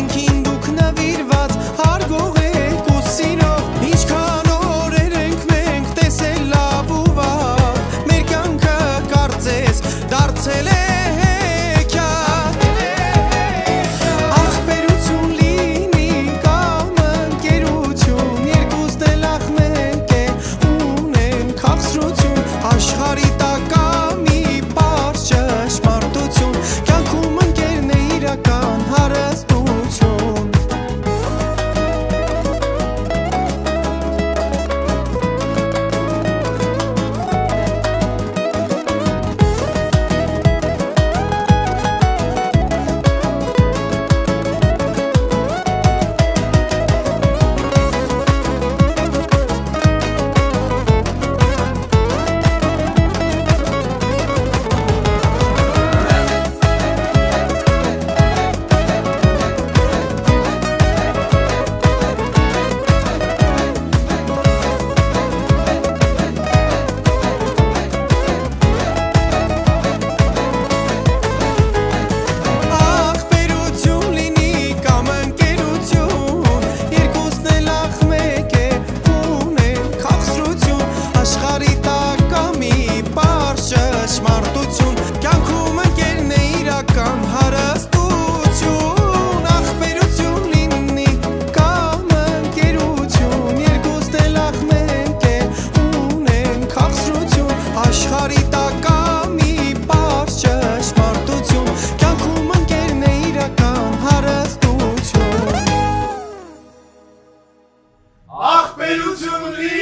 Ինքին դուք նվիրված հարգող եք ու սիրող Ինչքան օրեր ենք մենք տեսել լավ ու վատ Մեր կյանքը կարծես դարձել է հեքիաթ Ախպերություն լինի կամ ընկերություն Երկուսն էլ աղմենք է ունեն քաղցրություն Աշխարհի տակ մի պարզ ճշմարտություն Կյանքում ընկերն է իրական հարստություն Ճշմարտություն Կյանքում ընկերն է իրական հարստություն Ախպերություն լինի կամ ընկերություն Երկուսն էլ աղմենք է ունեն քաղցրություն Աշխարհի տակ մի պարզ ճշմարտություն Կյանքում ընկերն է իրական հարստություն Ախպերություն ունի